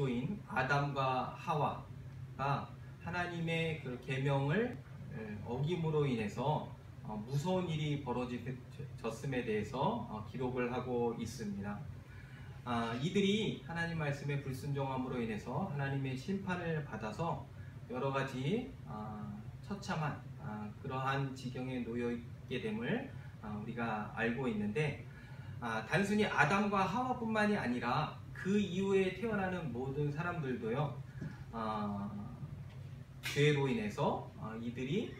기초인 아담과 하와가 하나님의 그 계명을 어김으로 인해서 무서운 일이 벌어졌음에 대해서 기록을 하고 있습니다. 이들이 하나님 말씀에 불순종함으로 인해서 하나님의 심판을 받아서 여러 가지 처참한 그러한 지경에 놓여 있게 됨을 우리가 알고 있는데, 단순히 아담과 하와뿐만이 아니라 그 이후에 태어나는 모든 사람들도요, 죄로 인해서 이들이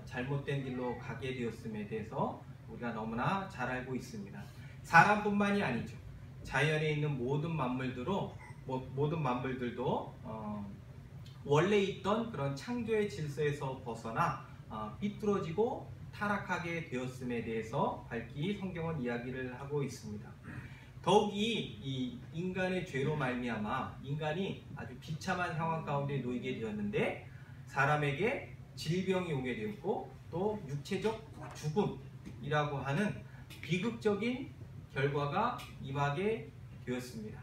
잘못된 길로 가게 되었음에 대해서 우리가 너무나 잘 알고 있습니다. 사람뿐만이 아니죠. 자연에 있는 모든 만물들도 원래 있던 그런 창조의 질서에서 벗어나 삐뚤어지고 타락하게 되었음에 대해서 밝히 성경은 이야기를 하고 있습니다. 더욱이 이 인간의 죄로 말미암아 인간이 아주 비참한 상황 가운데 놓이게 되었는데, 사람에게 질병이 오게 되었고 또 육체적 죽음이라고 하는 비극적인 결과가 임하게 되었습니다.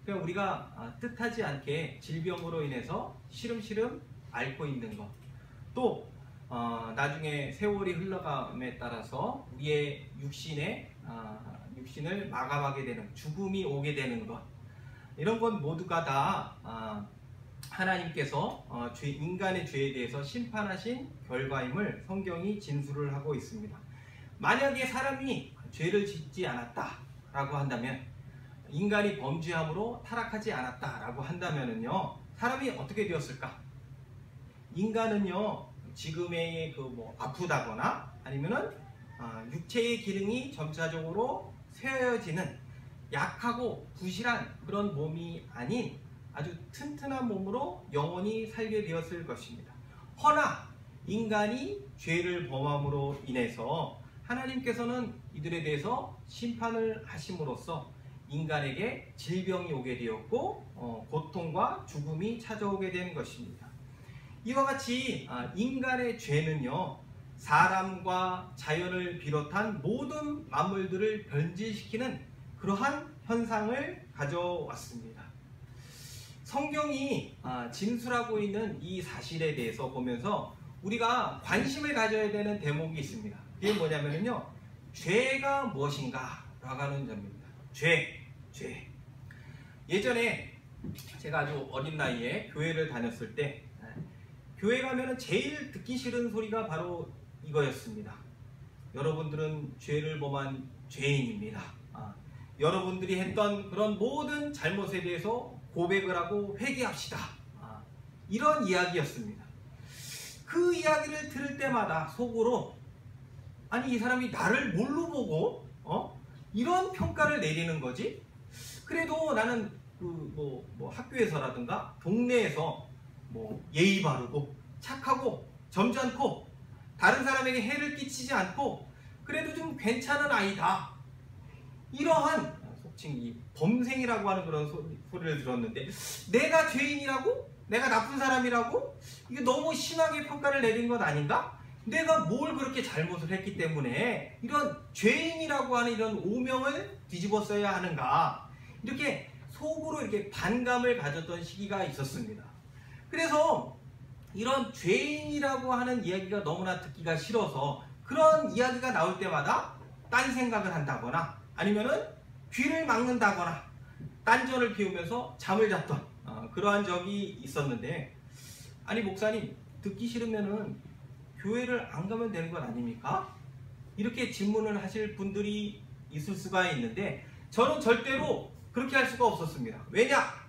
그러니까 우리가 뜻하지 않게 질병으로 인해서 시름시름 앓고 있는 것, 또 나중에 세월이 흘러감에 따라서 우리의 육신을 마감하게 되는 죽음이 오게 되는 것, 이런 것 모두가 다 하나님께서 인간의 죄에 대해서 심판하신 결과임을 성경이 진술을 하고 있습니다. 만약에 사람이 죄를 짓지 않았다라고 한다면, 인간이 범죄함으로 타락하지 않았다라고 한다면은요, 사람이 어떻게 되었을까? 인간은요, 지금의 아프다거나 아니면은 육체의 기능이 점차적으로 쇠해지는 약하고 부실한 그런 몸이 아닌 아주 튼튼한 몸으로 영원히 살게 되었을 것입니다. 허나 인간이 죄를 범함으로 인해서 하나님께서는 이들에 대해서 심판을 하심으로써 인간에게 질병이 오게 되었고 고통과 죽음이 찾아오게 된 것입니다. 이와 같이 인간의 죄는요, 사람과 자연을 비롯한 모든 만물들을 변질시키는 그러한 현상을 가져왔습니다. 성경이 진술하고 있는 이 사실에 대해서 보면서 우리가 관심을 가져야 되는 대목이 있습니다. 그게 뭐냐면요, 죄가 무엇인가 라고 하는 점입니다. 죄. 예전에 제가 아주 어린 나이에 교회를 다녔을 때, 교회 가면은 제일 듣기 싫은 소리가 바로 이거였습니다. 여러분들은 죄를 범한 죄인입니다. 여러분들이 했던 그런 모든 잘못에 대해서 고백을 하고 회개합시다. 이런 이야기였습니다. 그 이야기를 들을 때마다 속으로, 아니 이 사람이 나를 뭘로 보고 이런 평가를 내리는 거지? 그래도 나는 학교에서라든가 동네에서 예의 바르고 착하고 점잖고 다른 사람에게 해를 끼치지 않고 그래도 좀 괜찮은 아이다, 이러한 속칭 범생이라고 하는 그런 소리를 들었는데, 내가 죄인이라고? 내가 나쁜 사람이라고? 이게 너무 심하게 평가를 내린 것 아닌가? 내가 뭘 그렇게 잘못을 했기 때문에 이런 죄인이라고 하는 이런 오명을 뒤집어 써야 하는가, 이렇게 속으로 이렇게 반감을 가졌던 시기가 있었습니다. 그래서 이런 죄인이라고 하는 이야기가 너무나 듣기가 싫어서 그런 이야기가 나올 때마다 딴 생각을 한다거나 아니면은 귀를 막는다거나 딴전을 피우면서 잠을 잤던 그러한 적이 있었는데, 아니 목사님, 듣기 싫으면은 교회를 안 가면 되는 건 아닙니까? 이렇게 질문을 하실 분들이 있을 수가 있는데, 저는 절대로 그렇게 할 수가 없었습니다. 왜냐?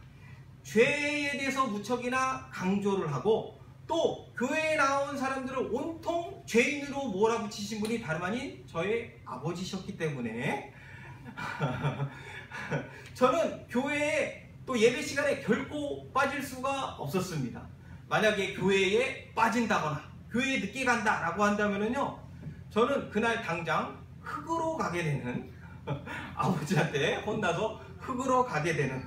죄에 대해서 무척이나 강조를 하고, 또 교회에 나온 사람들을 온통 죄인으로 몰아붙이신 분이 다름 아닌 저의 아버지셨기 때문에 저는 교회에 또 예배 시간에 결코 빠질 수가 없었습니다. 만약에 교회에 빠진다거나 교회에 늦게 간다 라고 한다면요, 저는 그날 당장 흙으로 가게 되는 아버지한테 혼나서 흙으로 가게 되는,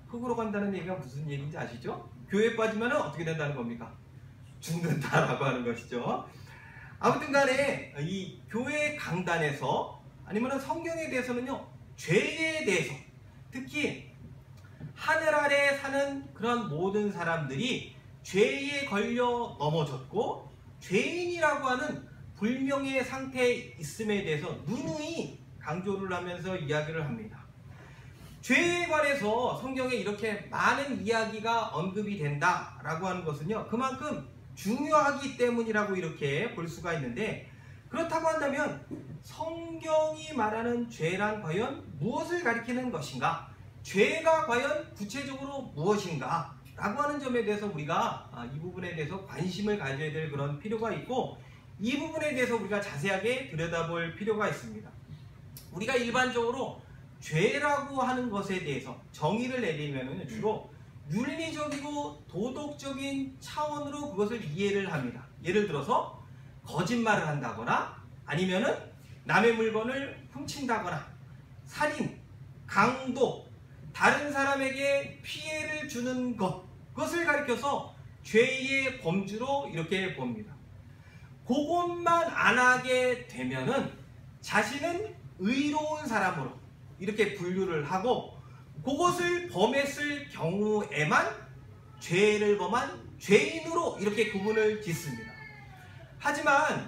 흙으로 간다는 얘기가 무슨 얘기인지 아시죠? 교회에 빠지면 어떻게 된다는 겁니까? 죽는다라고 하는 것이죠. 아무튼 간에 이 교회 강단에서 아니면 성경에 대해서는요, 죄에 대해서, 특히 하늘 아래 사는 그런 모든 사람들이 죄에 걸려 넘어졌고 죄인이라고 하는 불명예의 상태에 있음에 대해서 누누이 강조를 하면서 이야기를 합니다. 죄에 관해서 성경에 이렇게 많은 이야기가 언급이 된다라고 하는 것은요, 그만큼 중요하기 때문이라고 이렇게 볼 수가 있는데, 그렇다고 한다면 성경이 말하는 죄란 과연 무엇을 가리키는 것인가? 죄가 과연 구체적으로 무엇인가? 라고 하는 점에 대해서 우리가 이 부분에 대해서 관심을 가져야 될 그런 필요가 있고, 이 부분에 대해서 우리가 자세하게 들여다볼 필요가 있습니다. 우리가 일반적으로 죄라고 하는 것에 대해서 정의를 내리면 주로 윤리적이고 도덕적인 차원으로 그것을 이해를 합니다. 예를 들어서 거짓말을 한다거나 아니면은 남의 물건을 훔친다거나 살인, 강도, 다른 사람에게 피해를 주는 그것을 가리켜서 죄의 범주로 이렇게 봅니다. 그것만 안 하게 되면은 자신은 의로운 사람으로 이렇게 분류를 하고, 그것을 범했을 경우에만 죄를 범한 죄인으로 이렇게 구분을 짓습니다. 하지만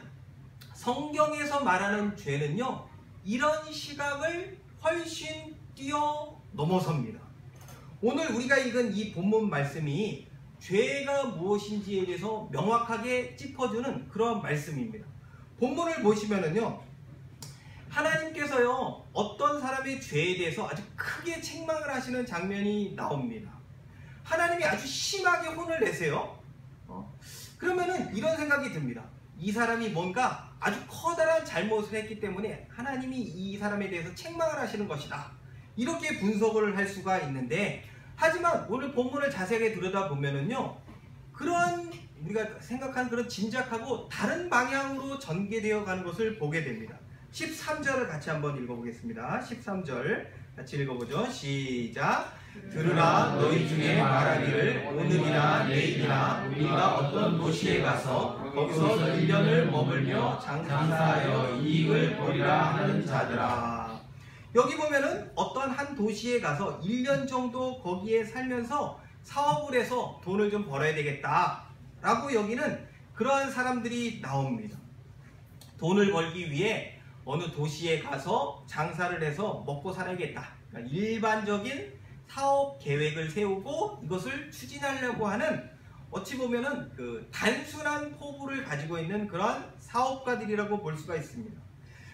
성경에서 말하는 죄는요, 이런 시각을 훨씬 뛰어넘어섭니다. 오늘 우리가 읽은 이 본문 말씀이 죄가 무엇인지에 대해서 명확하게 짚어주는 그런 말씀입니다. 본문을 보시면은요, 하나님께서요, 어떤 사람의 죄에 대해서 아주 크게 책망을 하시는 장면이 나옵니다. 하나님이 아주 심하게 혼을 내세요. 그러면은 이런 생각이 듭니다. 이 사람이 뭔가 아주 커다란 잘못을 했기 때문에 하나님이 이 사람에 대해서 책망을 하시는 것이다, 이렇게 분석을 할 수가 있는데, 하지만 오늘 본문을 자세하게 들여다보면은요, 그런 우리가 생각한 그런 짐작하고 다른 방향으로 전개되어 가는 것을 보게 됩니다. 13절을 같이 한번 읽어보겠습니다. 13절 같이 읽어보죠. 시작. 들으라, 너희 중에 말하기를 오늘이나 내일이나 우리가 어떤 도시에 가서 거기서 1년을 머물며 장사하여 이익을 보리라 하는 자들아. 여기 보면은 어떤 한 도시에 가서 1년 정도 거기에 살면서 사업을 해서 돈을 좀 벌어야 되겠다 라고 여기는 그러한 사람들이 나옵니다. 돈을 벌기 위해 어느 도시에 가서 장사를 해서 먹고 살아야겠다, 그러니까 일반적인 사업 계획을 세우고 이것을 추진하려고 하는, 어찌 보면은 그 단순한 포부를 가지고 있는 그런 사업가들이라고 볼 수가 있습니다.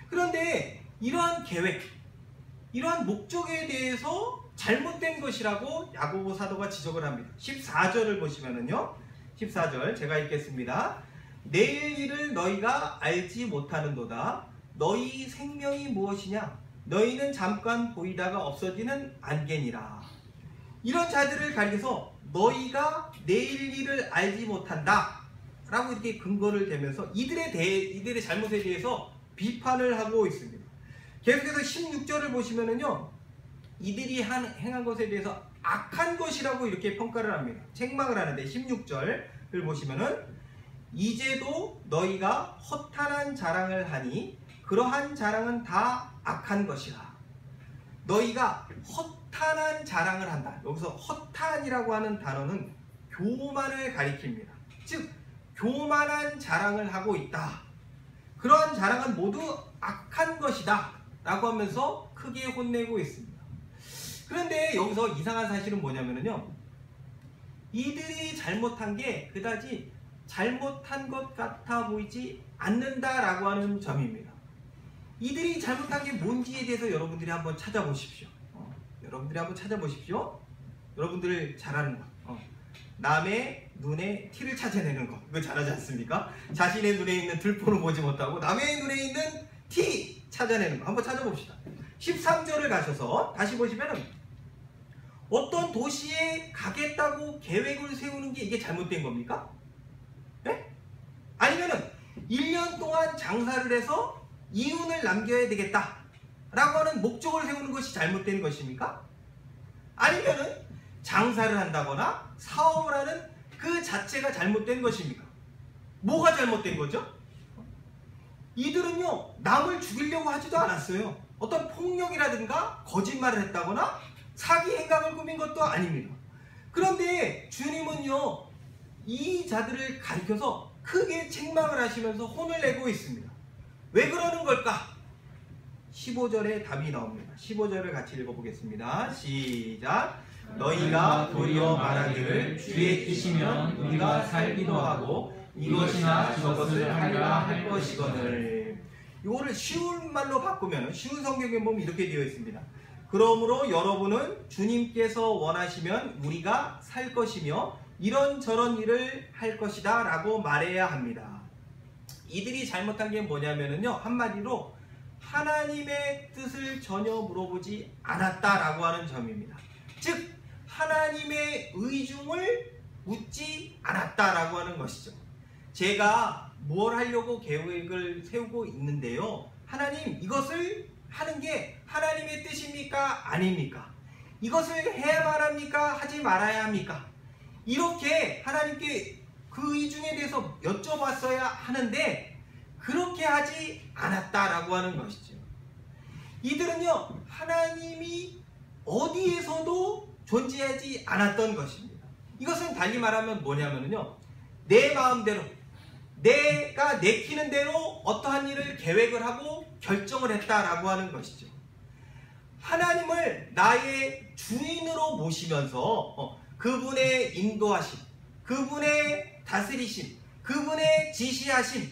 그런데 이러한 계획, 이러한 목적에 대해서 잘못된 것이라고 야고보 사도가 지적을 합니다. 14절을 보시면은요, 14절 제가 읽겠습니다. 내일 일을 너희가 알지 못하는도다. 너희 생명이 무엇이냐? 너희는 잠깐 보이다가 없어지는 안개니라. 이런 자들을 가리켜서 너희가 내일 일을 알지 못한다 라고 이렇게 근거를 대면서 이들의 잘못에 대해서 비판을 하고 있습니다. 계속해서 16절을 보시면은요, 이들이 행한 것에 대해서 악한 것이라고 이렇게 평가를 합니다. 책망을 하는데 16절을 보시면은 이제도 너희가 허탄한 자랑을 하니 그러한 자랑은 다 악한 것이라. 너희가 허탄한 자랑을 한다. 여기서 허탄이라고 하는 단어는 교만을 가리킵니다. 즉 교만한 자랑을 하고 있다. 그러한 자랑은 모두 악한 것이다 라고 하면서 크게 혼내고 있습니다. 그런데 여기서 이상한 사실은 뭐냐면요, 이들이 잘못한 게 그다지 잘못한 것 같아 보이지 않는다라고 하는 점입니다. 이들이 잘못한 게 뭔지에 대해서 여러분들이 한번 찾아보십시오. 여러분들 잘하는 거. 남의 눈에 티를 찾아내는 거. 그거 잘하지 않습니까? 자신의 눈에 있는 들포는 보지 못하고 남의 눈에 있는 티 찾아내는 거. 한번 찾아봅시다. 13절을 가셔서 다시 보시면은 어떤 도시에 가겠다고 계획을 세우는 게 이게 잘못된 겁니까? 네? 아니면은 1년 동안 장사를 해서 이윤을 남겨야 되겠다 라고 하는 목적을 세우는 것이 잘못된 것입니까? 아니면은 장사를 한다거나 사업을 하는 그 자체가 잘못된 것입니까? 뭐가 잘못된 거죠? 이들은요, 남을 죽이려고 하지도 않았어요. 어떤 폭력이라든가 거짓말을 했다거나 사기 행각을 꾸민 것도 아닙니다. 그런데 주님은요, 이 자들을 가리켜서 크게 책망을 하시면서 혼을 내고 있습니다. 왜 그러는 걸까? 15절에 답이 나옵니다. 15절을 같이 읽어보겠습니다. 시작. 너희가 도리어 말하기를 주의 뜻이면 우리가 살기도 하고 이것이나 저것을 하리라 할 것이거늘. 이거를 쉬운 말로 바꾸면, 쉬운 성경에 보면 이렇게 되어 있습니다. 그러므로 여러분은 주님께서 원하시면 우리가 살 것이며 이런저런 일을 할 것이다 라고 말해야 합니다. 이들이 잘못한 게 뭐냐면요, 한마디로 하나님의 뜻을 전혀 물어보지 않았다라고 하는 점입니다. 즉 하나님의 의중을 묻지 않았다라고 하는 것이죠. 제가 뭘 하려고 계획을 세우고 있는데요, 하나님, 이것을 하는 게 하나님의 뜻입니까? 아닙니까? 이것을 해야만 합니까? 하지 말아야 합니까? 이렇게 하나님께 그 의중에 대해서 여쭤봤어야 하는데 그렇게 하지 않았다라고 하는 것이죠. 이들은요, 하나님이 어디에서도 존재하지 않았던 것입니다. 이것은 달리 말하면 뭐냐면요, 내 마음대로 내가 내키는 대로 어떠한 일을 계획을 하고 결정을 했다라고 하는 것이죠. 하나님을 나의 주인으로 모시면서 그분의 인도하심, 그분의 다스리심, 그분의 지시하심,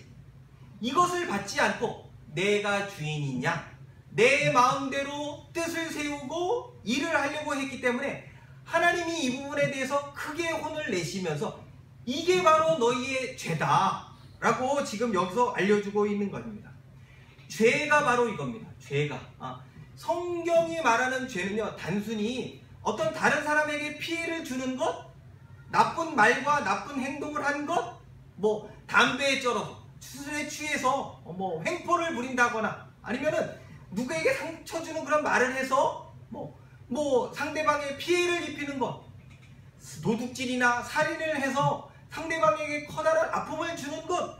이것을 받지 않고 내가 주인이냐, 내 마음대로 뜻을 세우고 일을 하려고 했기 때문에 하나님이 이 부분에 대해서 크게 혼을 내시면서 이게 바로 너희의 죄다 라고 지금 여기서 알려주고 있는 겁니다. 죄가 바로 이겁니다. 죄가. 성경이 말하는 죄는요, 단순히 어떤 다른 사람에게 피해를 주는 것, 나쁜 말과 나쁜 행동을 한 것, 뭐 담배에 쩔어서, 술에 취해서 횡포를 부린다거나, 아니면은 누구에게 상처 주는 그런 말을 해서 뭐 상대방에 피해를 입히는 것, 도둑질이나 살인을 해서 상대방에게 커다란 아픔을 주는 것,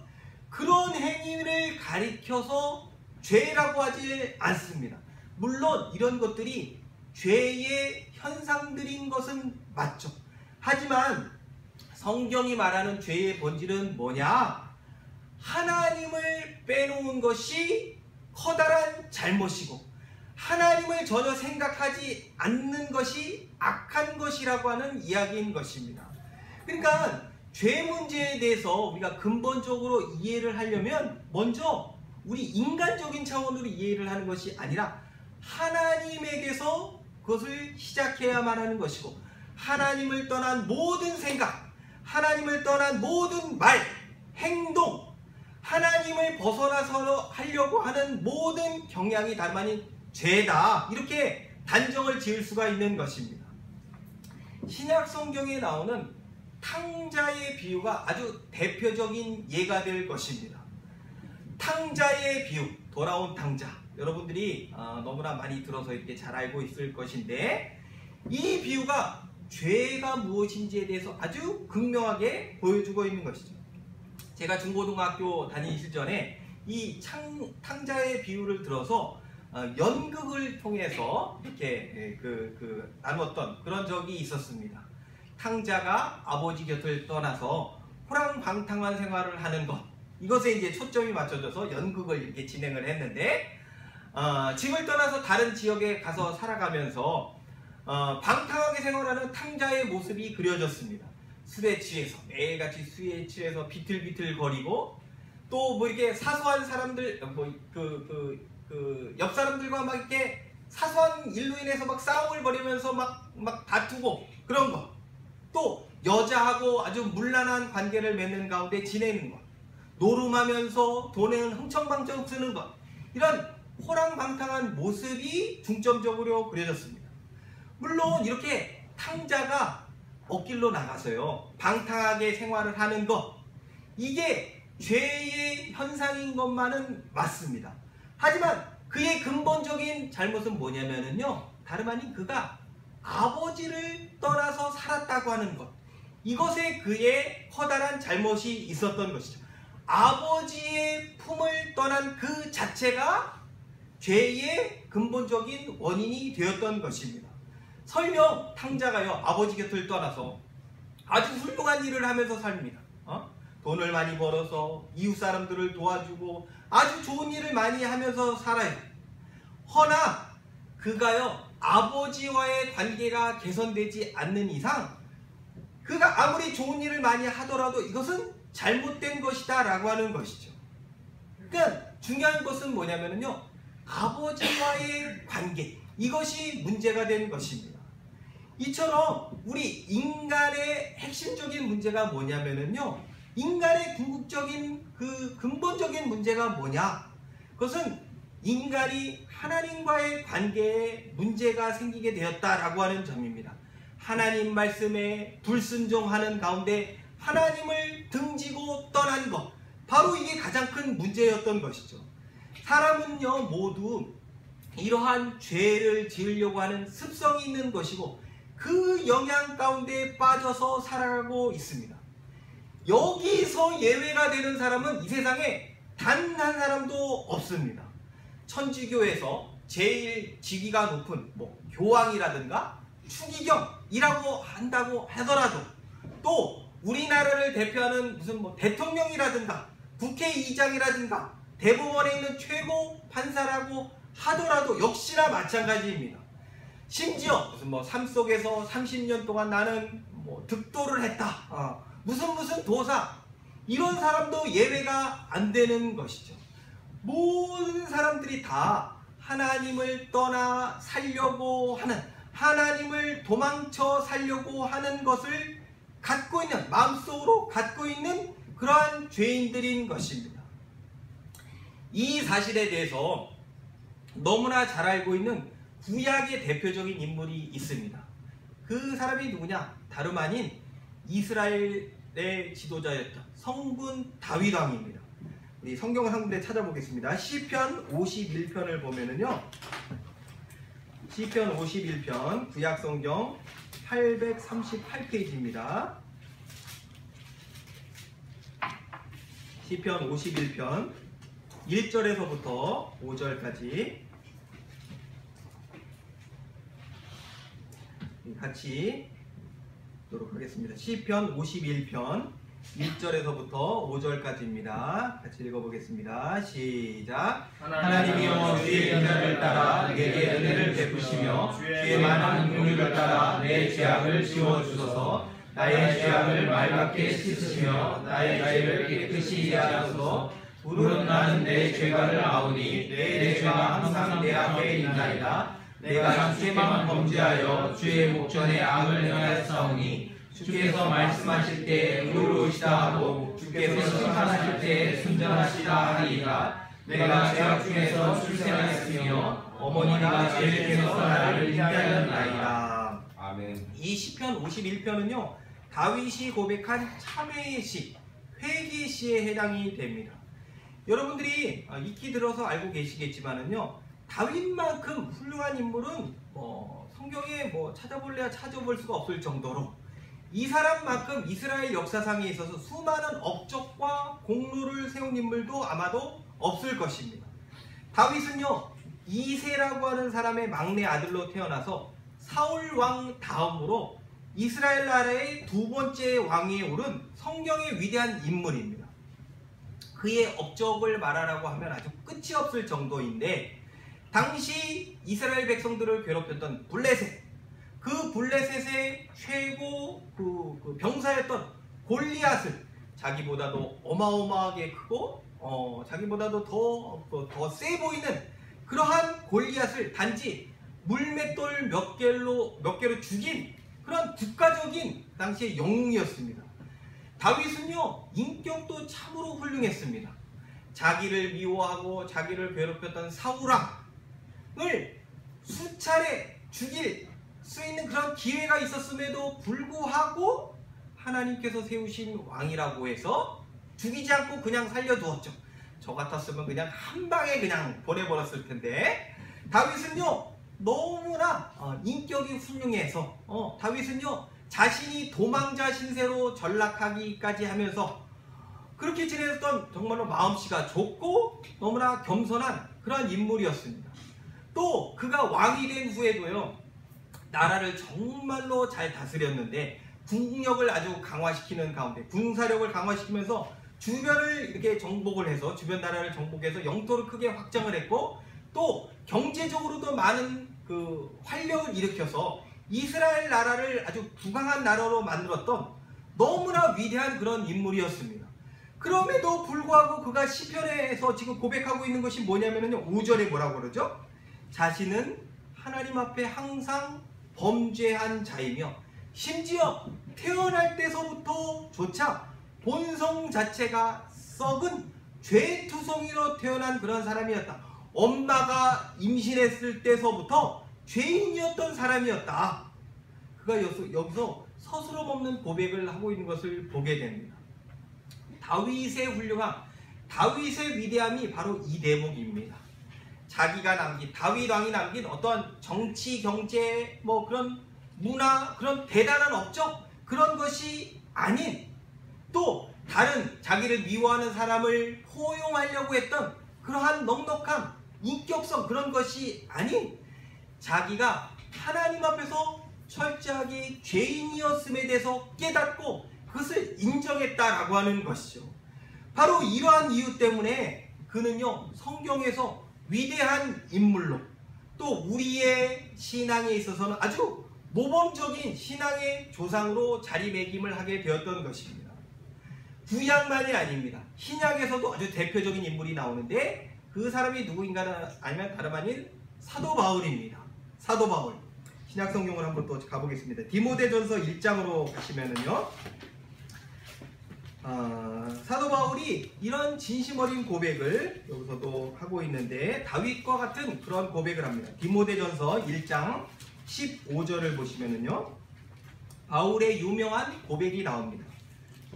그런 행위를 가리켜서 죄라고 하지 않습니다. 물론 이런 것들이 죄의 현상들인 것은 맞죠. 하지만 성경이 말하는 죄의 본질은 뭐냐? 하나님을 빼놓은 것이 커다란 잘못이고 하나님을 전혀 생각하지 않는 것이 악한 것이라고 하는 이야기인 것입니다. 그러니까 죄 문제에 대해서 우리가 근본적으로 이해를 하려면 먼저 우리 인간적인 차원으로 이해를 하는 것이 아니라 하나님에게서 그것을 시작해야만 하는 것이고, 하나님을 떠난 모든 생각, 하나님을 떠난 모든 말, 행동, 하나님을 벗어나서 하려고 하는 모든 경향이 다름 아닌 죄다, 이렇게 단정을 지을 수가 있는 것입니다. 신약 성경에 나오는 탕자의 비유가 아주 대표적인 예가 될 것입니다. 탕자의 비유, 돌아온 탕자, 여러분들이 너무나 많이 들어서 이렇게 잘 알고 있을 것인데, 이 비유가 죄가 무엇인지에 대해서 아주 극명하게 보여주고 있는 것이죠. 제가 중고등학교 다니기 시절에 이 탕자의 비유를 들어서 연극을 통해서 이렇게 나눴던 그런 적이 있었습니다. 탕자가 아버지 곁을 떠나서 호랑방탕한 생활을 하는 것, 이것에 이제 초점이 맞춰져서 연극을 이렇게 진행을 했는데, 집을 떠나서 다른 지역에 가서 살아가면서 방탕하게 생활하는 탕자의 모습이 그려졌습니다. 술에 취해서, 매일같이 술에 취해서 비틀비틀 거리고, 또 뭐 이렇게 사소한 사람들, 옆 사람들과 막 이렇게 사소한 일로 인해서 막 싸움을 벌이면서 막 다투고 그런 거. 또 여자하고 아주 문란한 관계를 맺는 가운데 지내는 것, 노름하면서 돈을 흥청망청 쓰는 것, 이런 호랑방탕한 모습이 중점적으로 그려졌습니다. 물론 이렇게 탕자가 엇길로 나가서요, 방탕하게 생활을 하는 것, 이게 죄의 현상인 것만은 맞습니다. 하지만 그의 근본적인 잘못은 뭐냐면요, 다름 아닌 그가 아버지를 떠나서 살았다고 하는 것, 이것에 그의 커다란 잘못이 있었던 것이죠. 아버지의 품을 떠난 그 자체가 죄의 근본적인 원인이 되었던 것입니다. 설령 탕자가요 아버지 곁을 떠나서 아주 훌륭한 일을 하면서 삽니다. 돈을 많이 벌어서 이웃 사람들을 도와주고 아주 좋은 일을 많이 하면서 살아요. 허나 그가요 아버지와의 관계가 개선되지 않는 이상 그가 아무리 좋은 일을 많이 하더라도 이것은 잘못된 것이다 라고 하는 것이죠. 그러니까 중요한 것은 뭐냐면요, 아버지와의 관계, 이것이 문제가 된 것입니다. 이처럼 우리 인간의 핵심적인 문제가 뭐냐면요, 인간의 궁극적인 그 근본적인 문제가 뭐냐, 그것은 인간이 하나님과의 관계에 문제가 생기게 되었다라고 하는 점입니다. 하나님 말씀에 불순종하는 가운데 하나님을 등지고 떠난 것, 바로 이게 가장 큰 문제였던 것이죠. 사람은요 모두 이러한 죄를 지으려고 하는 습성이 있는 것이고 그 영향 가운데 빠져서 살아가고 있습니다. 여기서 예외가 되는 사람은 이 세상에 단 한 사람도 없습니다. 천주교에서 제일 직위가 높은 교황이라든가 추기경이라고 한다고 하더라도, 또 우리나라를 대표하는 무슨 대통령이라든가 국회의장이라든가 대법원에 있는 최고 판사라고 하더라도 역시나 마찬가지입니다. 심지어 무슨 삶 속에서 30년 동안 나는 득도를 했다, 무슨 도사, 이런 사람도 예외가 안 되는 것이죠. 모든 사람들이 다 하나님을 떠나 살려고 하는, 하나님을 도망쳐 살려고 하는 것을 갖고 있는, 마음속으로 갖고 있는 그러한 죄인들인 것입니다. 이 사실에 대해서 너무나 잘 알고 있는 구약의 대표적인 인물이 있습니다. 그 사람이 누구냐? 다름 아닌 이스라엘의 지도자였던 성군 다윗 왕입니다. 우리 성경을 한 군데 찾아보겠습니다. 시편 51편을 보면은요, 시편 51편 구약 성경 838페이지입니다. 시편 51편 1절에서부터 5절까지 같이 보도록 하겠습니다. 시편 51편 1절에서부터 5절까지입니다. 같이 읽어보겠습니다. 시작. 하나님이여 주의 인자를 따라 내게 은혜를 베푸시며 주의 많은 긍휼을 따라 내 죄악을 지워주소서. 나의 죄악을 맑게 씻으시며 나의 죄를 깨끗이 하소서. 물은 나는 내 죄가를 아오니 내 죄가 항상 내 앞에 있나이다. 내가 주께만 범죄하여 주의 목전에 악을 행하였사오니 주께서 말씀하실 때 의로우시다 하고 주께서 심판하실 때 순전하시다 하리이다. 내가 죄악 중에서 출생하였으며 어머니가 죄를 통해서 나를 잉태하였나이다. 아멘. 이 시편 51편은요 다윗이 고백한 참회의 시, 회개 시에 해당이 됩니다. 여러분들이 익히 들어서 알고 계시겠지만은요, 다윗만큼 훌륭한 인물은 성경에 찾아볼래야 찾아볼 수가 없을 정도로 이 사람만큼 이스라엘 역사상에 있어서 수많은 업적과 공로를 세운 인물도 아마도 없을 것입니다. 다윗은요 이새라고 하는 사람의 막내 아들로 태어나서 사울 왕 다음으로 이스라엘 나라의 두 번째 왕위에 오른 성경의 위대한 인물입니다. 그의 업적을 말하라고 하면 아주 끝이 없을 정도인데, 당시 이스라엘 백성들을 괴롭혔던 블레셋, 그 블레셋의 최고 그 병사였던 골리앗을, 자기보다도 어마어마하게 크고 자기보다도 더 세 보이는 그러한 골리앗을 단지 물맷돌 몇 개로 죽인 그런 국가적인 당시의 영웅이었습니다. 다윗은요 인격도 참으로 훌륭했습니다. 자기를 미워하고 자기를 괴롭혔던 사울왕을 수차례 죽일 수 있는 그런 기회가 있었음에도 불구하고 하나님께서 세우신 왕이라고 해서 죽이지 않고 그냥 살려두었죠. 저 같았으면 그냥 한 방에 그냥 보내버렸을 텐데, 다윗은요 너무나 인격이 훌륭해서 다윗은요 자신이 도망자 신세로 전락하기까지 하면서 그렇게 지냈던 정말로 마음씨가 좋고 너무나 겸손한 그런 인물이었습니다. 또 그가 왕이 된 후에도요, 나라를 정말로 잘 다스렸는데 국력을 아주 강화시키는 가운데 군사력을 강화시키면서 주변을 이렇게 정복을 해서 주변 나라를 정복해서 영토를 크게 확장을 했고 또 경제적으로도 많은 그 활력을 일으켜서 이스라엘 나라를 아주 부강한 나라로 만들었던 너무나 위대한 그런 인물이었습니다. 그럼에도 불구하고 그가 시편에서 지금 고백하고 있는 것이 뭐냐면요, 5절에 뭐라고 그러죠? 자신은 하나님 앞에 항상 범죄한 자이며 심지어 태어날 때서부터 조차 본성 자체가 썩은 죄투성이로 태어난 그런 사람이었다. 엄마가 임신했을 때서부터 죄인이었던 사람이었다. 그가 여기서 서스럼 없는 고백을 하고 있는 것을 보게 됩니다. 다윗의 훌륭함, 다윗의 위대함이 바로 이 대목입니다. 자기가 남긴, 다윗 왕이 남긴 어떤 정치, 경제, 그런 문화, 그런 대단한 업적, 그런 것이 아닌 또 다른 자기를 미워하는 사람을 포용하려고 했던 그러한 넉넉함, 인격성, 그런 것이 아닌 자기가 하나님 앞에서 철저하게 죄인이었음에 대해서 깨닫고 그것을 인정했다라고 하는 것이죠. 바로 이러한 이유 때문에 그는요, 성경에서 위대한 인물로 또 우리의 신앙에 있어서는 아주 모범적인 신앙의 조상으로 자리매김을 하게 되었던 것입니다. 구약만이 아닙니다. 신약에서도 아주 대표적인 인물이 나오는데 그 사람이 누구인가는 아니면 다름 아닌 사도 바울입니다. 사도 바울. 신약 성경을 한번 또 가보겠습니다. 디모데전서 1장으로 가시면은요, 사도 바울이 이런 진심 어린 고백을 여기서도 하고 있는데 다윗과 같은 그런 고백을 합니다. 디모데전서 1장 15절을 보시면은요, 바울의 유명한 고백이 나옵니다.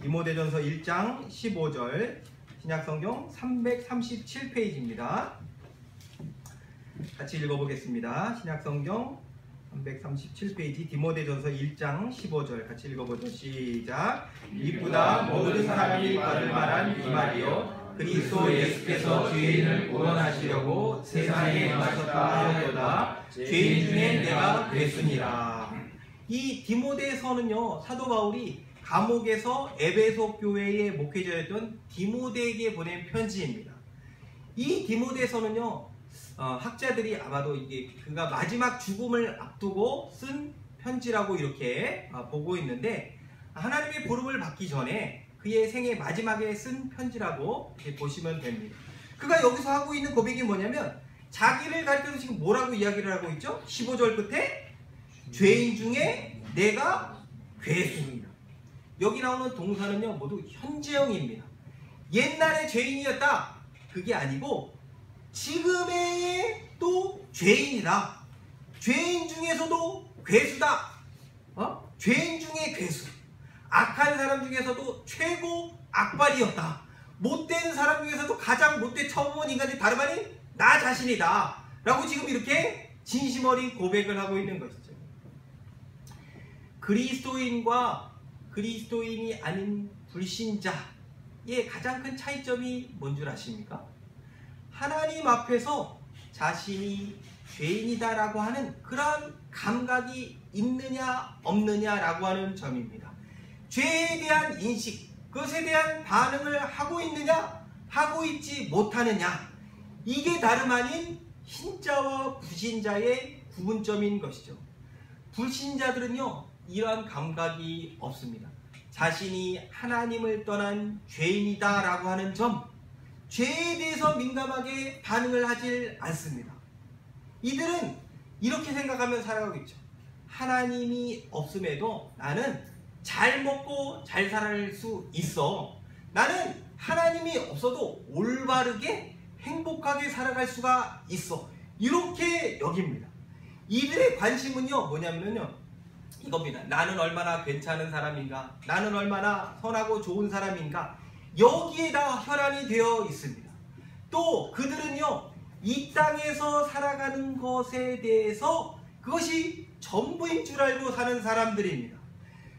디모데전서 1장 15절, 신약성경 337페이지입니다. 같이 읽어보겠습니다. 신약성경 337페이지 디모데전서 1장 15절 같이 읽어보죠. 시작. 이보다 모든 사람이 받을 만한 이 말이요 그리스도 예수께서 죄인을 구원하시려고 세상에 임하셨다 하였도다. 죄인 중에 내가 그랬으니라. 이 디모데서는요, 사도 바울이 감옥에서 에베소 교회의 목회자였던 디모데에게 보낸 편지입니다. 이 디모데서는요, 학자들이 아마도 이게 그가 마지막 죽음을 앞두고 쓴 편지라고 이렇게 보고 있는데, 하나님의 부름을 받기 전에 그의 생애 마지막에 쓴 편지라고 이렇게 보시면 됩니다. 그가 여기서 하고 있는 고백이 뭐냐면 자기를 가리켜서 지금 뭐라고 이야기를 하고 있죠? 15절 끝에 죄인 중에 내가 괴수이다. 여기 나오는 동사는요, 모두 현재형입니다. 옛날에 죄인이었다, 그게 아니고 지금의 또 죄인이다. 죄인 중에서도 괴수다. 죄인 중에 괴수. 악한 사람 중에서도 최고 악발이었다. 못된 사람 중에서도 가장 못돼 처음 본 인간이 다름 아닌 나 자신이다. 라고 지금 이렇게 진심 어린 고백을 하고 있는 것이죠. 그리스도인과 그리스도인이 아닌 불신자의 가장 큰 차이점이 뭔 줄 아십니까? 하나님 앞에서 자신이 죄인이다라고 하는 그런 감각이 있느냐 없느냐라고 하는 점입니다. 죄에 대한 인식, 그것에 대한 반응을 하고 있느냐 하고 있지 못하느냐, 이게 다름 아닌 신자와 불신자의 구분점인 것이죠. 불신자들은요, 이러한 감각이 없습니다. 자신이 하나님을 떠난 죄인이다 라고 하는 점, 죄에 대해서 민감하게 반응을 하질 않습니다. 이들은 이렇게 생각하며 살아가고 있죠. 하나님이 없음에도 나는 잘 먹고 잘 살 수 있어. 나는 하나님이 없어도 올바르게 행복하게 살아갈 수가 있어. 이렇게 여깁니다. 이들의 관심은요, 뭐냐면요, 이겁니다. 나는 얼마나 괜찮은 사람인가, 나는 얼마나 선하고 좋은 사람인가, 여기에 다 혈안이 되어 있습니다. 또 그들은요, 이 땅에서 살아가는 것에 대해서 그것이 전부인 줄 알고 사는 사람들입니다.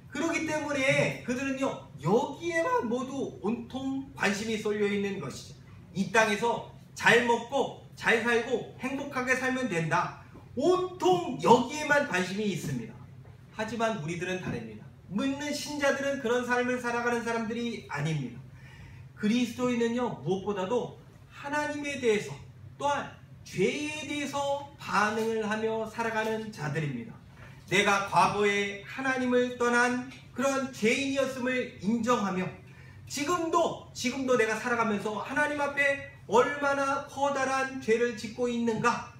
그렇기 때문에 그들은요, 여기에만 모두 온통 관심이 쏠려 있는 것이죠. 이 땅에서 잘 먹고 잘 살고 행복하게 살면 된다. 온통 여기에만 관심이 있습니다. 하지만 우리들은 다릅니다. 믿는 신자들은 그런 삶을 살아가는 사람들이 아닙니다. 그리스도인은요, 무엇보다도 하나님에 대해서 또한 죄에 대해서 반응을 하며 살아가는 자들입니다. 내가 과거에 하나님을 떠난 그런 죄인이었음을 인정하며 지금도 내가 살아가면서 하나님 앞에 얼마나 커다란 죄를 짓고 있는가,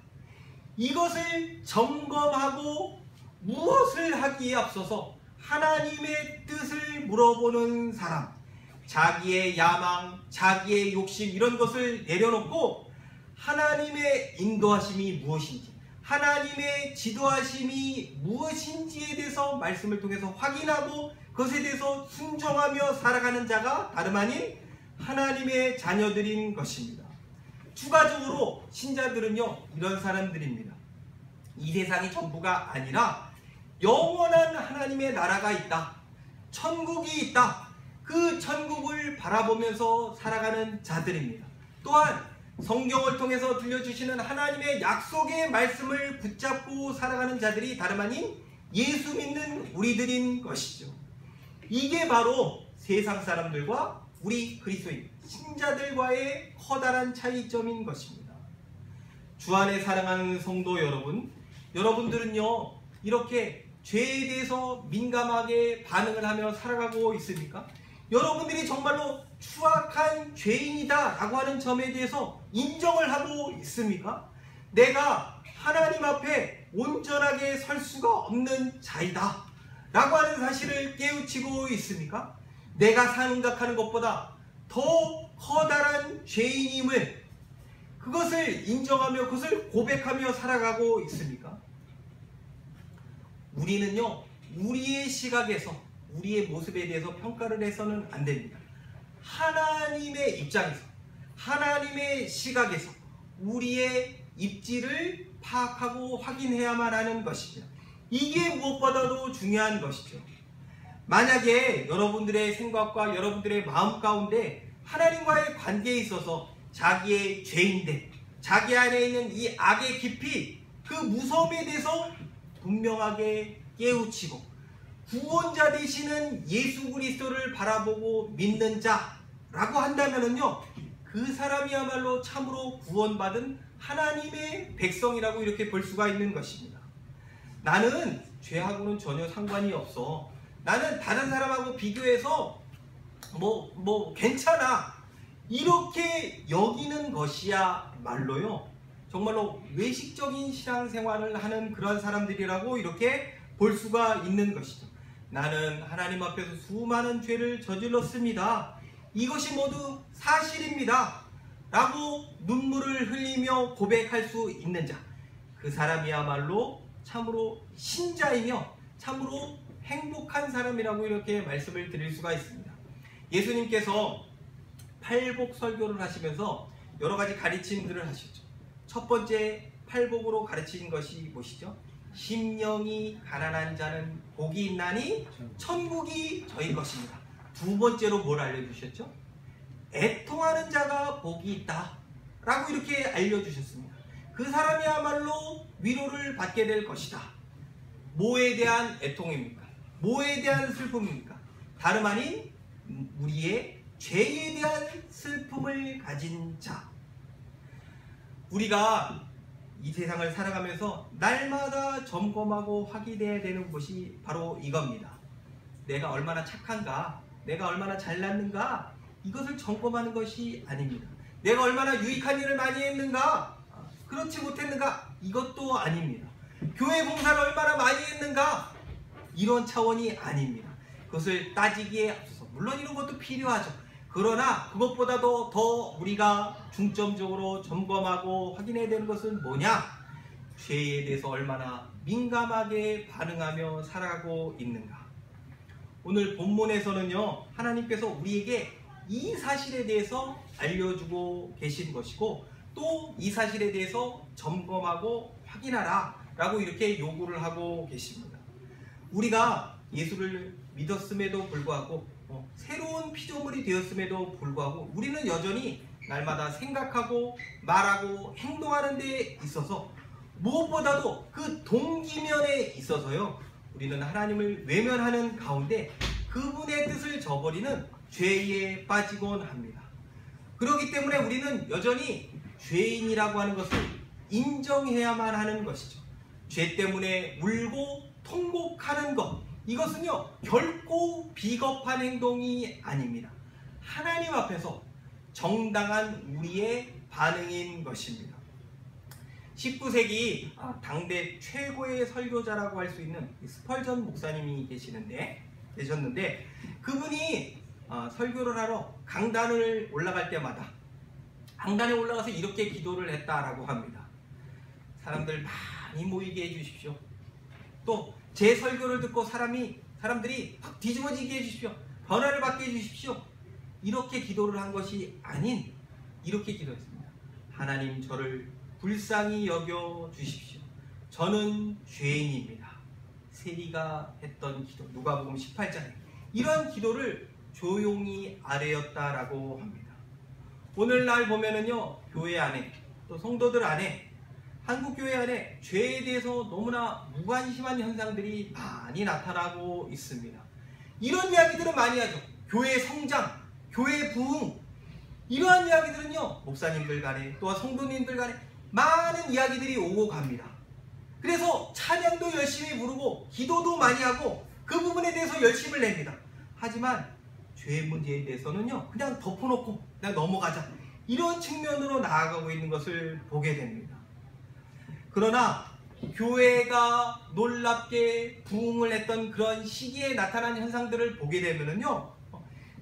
이것을 점검하고 무엇을 하기에 앞서서 하나님의 뜻을 물어보는 사람, 자기의 야망, 자기의 욕심 이런 것을 내려놓고 하나님의 인도하심이 무엇인지, 하나님의 지도하심이 무엇인지에 대해서 말씀을 통해서 확인하고 그것에 대해서 순종하며 살아가는 자가 다름 아닌 하나님의 자녀들인 것입니다. 추가적으로 신자들은요, 이런 사람들입니다. 이 세상이 전부가 아니라 영원한 하나님의 나라가 있다, 천국이 있다, 그 천국을 바라보면서 살아가는 자들입니다. 또한 성경을 통해서 들려주시는 하나님의 약속의 말씀을 붙잡고 살아가는 자들이 다름 아닌 예수 믿는 우리들인 것이죠. 이게 바로 세상 사람들과 우리 그리스도인 신자들과의 커다란 차이점인 것입니다. 주 안에 사랑하는 성도 여러분, 여러분들은요, 이렇게 죄에 대해서 민감하게 반응을 하며 살아가고 있습니까? 여러분들이 정말로 추악한 죄인이다 라고 하는 점에 대해서 인정을 하고 있습니까? 내가 하나님 앞에 온전하게 설 수가 없는 자이다 라고 하는 사실을 깨우치고 있습니까? 내가 생각하는 것보다 더 커다란 죄인임을, 그것을 인정하며 그것을 고백하며 살아가고 있습니까? 우리는요, 우리의 시각에서 우리의 모습에 대해서 평가를 해서는 안 됩니다. 하나님의 입장에서, 하나님의 시각에서 우리의 입지를 파악하고 확인해야만 하는 것이죠. 이게 무엇보다도 중요한 것이죠. 만약에 여러분들의 생각과 여러분들의 마음 가운데 하나님과의 관계에 있어서 자기의 죄인됨, 자기 안에 있는 이 악의 깊이, 그 무서움에 대해서 분명하게 깨우치고 구원자 되시는 예수 그리스도를 바라보고 믿는 자라고 한다면은요, 그 사람이야말로 참으로 구원받은 하나님의 백성이라고 이렇게 볼 수가 있는 것입니다. 나는 죄하고는 전혀 상관이 없어, 나는 다른 사람하고 비교해서 괜찮아, 이렇게 여기는 것이야말로요, 정말로 외식적인 신앙생활을 하는 그런 사람들이라고 이렇게 볼 수가 있는 것이죠. 나는 하나님 앞에서 수많은 죄를 저질렀습니다, 이것이 모두 사실입니다 라고 눈물을 흘리며 고백할 수 있는 자, 그 사람이야말로 참으로 신자이며 참으로 행복한 사람이라고 이렇게 말씀을 드릴 수가 있습니다. 예수님께서 팔복 설교를 하시면서 여러 가지 가르침들을 하셨죠. 첫 번째 팔복으로 가르치신 것이 무엇이죠? 심령이 가난한 자는 복이 있나니 천국이 저희 것입니다. 두 번째로 뭘 알려주셨죠? 애통하는 자가 복이 있다 라고 이렇게 알려주셨습니다. 그 사람이야말로 위로를 받게 될 것이다. 뭐에 대한 애통입니까? 뭐에 대한 슬픔입니까? 다름 아닌 우리의 죄에 대한 슬픔을 가진 자. 우리가 이 세상을 살아가면서 날마다 점검하고 확인해야 되는 것이 바로 이겁니다. 내가 얼마나 착한가, 내가 얼마나 잘났는가, 이것을 점검하는 것이 아닙니다. 내가 얼마나 유익한 일을 많이 했는가, 그렇지 못했는가, 이것도 아닙니다. 교회 봉사를 얼마나 많이 했는가, 이런 차원이 아닙니다. 그것을 따지기에 앞서서 물론 이런 것도 필요하죠. 그러나 그것보다도 더 우리가 중점적으로 점검하고 확인해야 되는 것은 뭐냐? 죄에 대해서 얼마나 민감하게 반응하며 살아가고 있는가. 오늘 본문에서는요, 하나님께서 우리에게 이 사실에 대해서 알려주고 계신 것이고, 또 이 사실에 대해서 점검하고 확인하라 라고 이렇게 요구를 하고 계십니다. 우리가 예수를 믿었음에도 불구하고 새로운 피조물이 되었음에도 불구하고 우리는 여전히 날마다 생각하고 말하고 행동하는 데 있어서 무엇보다도 그 동기면에 있어서요, 우리는 하나님을 외면하는 가운데 그분의 뜻을 저버리는 죄에 빠지곤 합니다. 그렇기 때문에 우리는 여전히 죄인이라고 하는 것을 인정해야만 하는 것이죠. 죄 때문에 울고 통곡하는 것, 이것은요 결코 비겁한 행동이 아닙니다. 하나님 앞에서 정당한 우리의 반응인 것입니다. 19세기 당대 최고의 설교자라고 할 수 있는 스펄전 목사님이 계셨는데 그분이 설교를 하러 강단을 올라갈 때마다 강단에 올라가서 이렇게 기도를 했다라고 합니다. 사람들 많이 모이게 해주십시오. 또 제 설교를 듣고 사람들이 확 뒤집어지게 해주십시오. 변화를 받게 해주십시오. 이렇게 기도를 한 것이 아닌 이렇게 기도했습니다. 하나님, 저를 불쌍히 여겨 주십시오. 저는 죄인입니다. 세리가 했던 기도, 누가복음 18장에 이런 기도를 조용히 아뢰었다라고 합니다. 오늘날 보면은요, 교회 안에 또 성도들 안에, 한국교회 안에 죄에 대해서 너무나 무관심한 현상들이 많이 나타나고 있습니다. 이런 이야기들은 많이 하죠. 교회 성장, 교회 부흥, 이러한 이야기들은요 목사님들 간에 또한 성도님들 간에 많은 이야기들이 오고 갑니다. 그래서 찬양도 열심히 부르고 기도도 많이 하고 그 부분에 대해서 열심을 냅니다. 하지만 죄 문제에 대해서는요 그냥 덮어놓고 그냥 넘어가자, 이런 측면으로 나아가고 있는 것을 보게 됩니다. 그러나 교회가 놀랍게 부흥을 했던 그런 시기에 나타난 현상들을 보게 되면은요,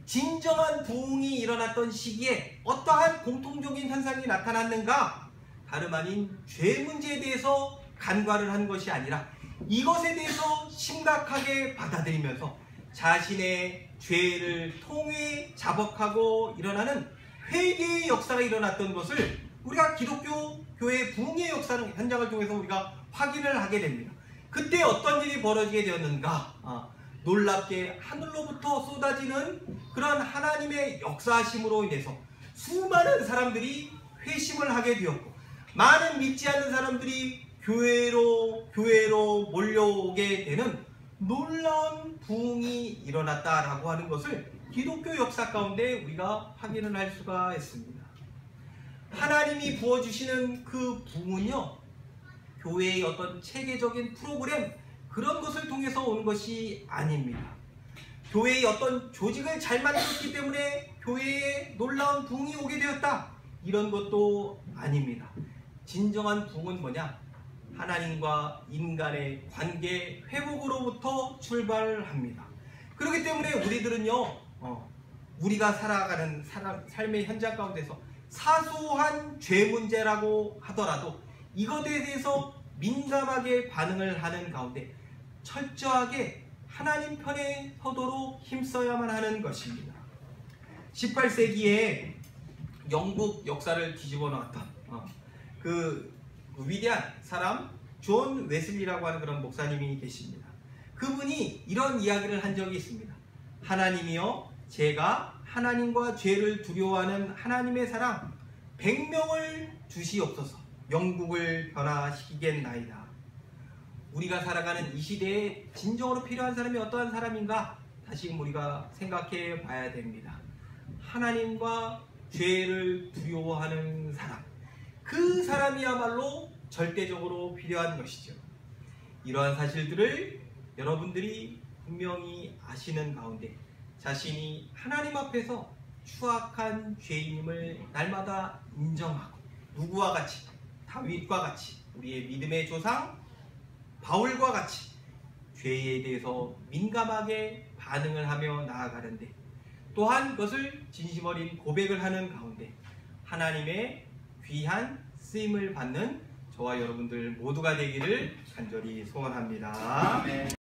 진정한 부흥이 일어났던 시기에 어떠한 공통적인 현상이 나타났는가? 다름 아닌 죄 문제에 대해서 간과를 한 것이 아니라 이것에 대해서 심각하게 받아들이면서 자신의 죄를 통해 자복하고 일어나는 회개의 역사가 일어났던 것을 우리가 기독교 교회의 부흥의 역사는 현장을 통해서 우리가 확인을 하게 됩니다. 그때 어떤 일이 벌어지게 되었는가? 놀랍게 하늘로부터 쏟아지는 그런 하나님의 역사하심으로 인해서 수많은 사람들이 회심을 하게 되었고, 많은 믿지 않는 사람들이 교회로 몰려오게 되는 놀라운 부흥이 일어났다라고 하는 것을 기독교 역사 가운데 우리가 확인을 할 수가 있습니다. 하나님이 부어주시는 그 부흥은요, 교회의 어떤 체계적인 프로그램, 그런 것을 통해서 오는 것이 아닙니다. 교회의 어떤 조직을 잘 만들었기 때문에 교회에 놀라운 부흥이 오게 되었다, 이런 것도 아닙니다. 진정한 부흥은 뭐냐? 하나님과 인간의 관계 회복으로부터 출발합니다. 그렇기 때문에 우리들은요, 우리가 살아가는 삶의 현장 가운데서 사소한 죄 문제라고 하더라도 이것에 대해서 민감하게 반응을 하는 가운데 철저하게 하나님 편에 서도록 힘써야만 하는 것입니다. 18세기에 영국 역사를 뒤집어 놓았던 그 위대한 사람 존 웨슬리라고 하는 그런 목사님이 계십니다. 그분이 이런 이야기를 한 적이 있습니다. 하나님이여, 제가 하나님과 죄를 두려워하는 하나님의 사람 100명을 주시옵소서. 영국을 변화시키겠나이다. 우리가 살아가는 이 시대에 진정으로 필요한 사람이 어떠한 사람인가? 다시 우리가 생각해 봐야 됩니다. 하나님과 죄를 두려워하는 사람, 그 사람이야말로 절대적으로 필요한 것이죠. 이러한 사실들을 여러분들이 분명히 아시는 가운데 자신이 하나님 앞에서 추악한 죄인임을 날마다 인정하고, 누구와 같이? 다윗과 같이, 우리의 믿음의 조상 바울과 같이 죄에 대해서 민감하게 반응을 하며 나아가는데, 또한 그것을 진심 어린 고백을 하는 가운데 하나님의 귀한 쓰임을 받는 저와 여러분들 모두가 되기를 간절히 소원합니다.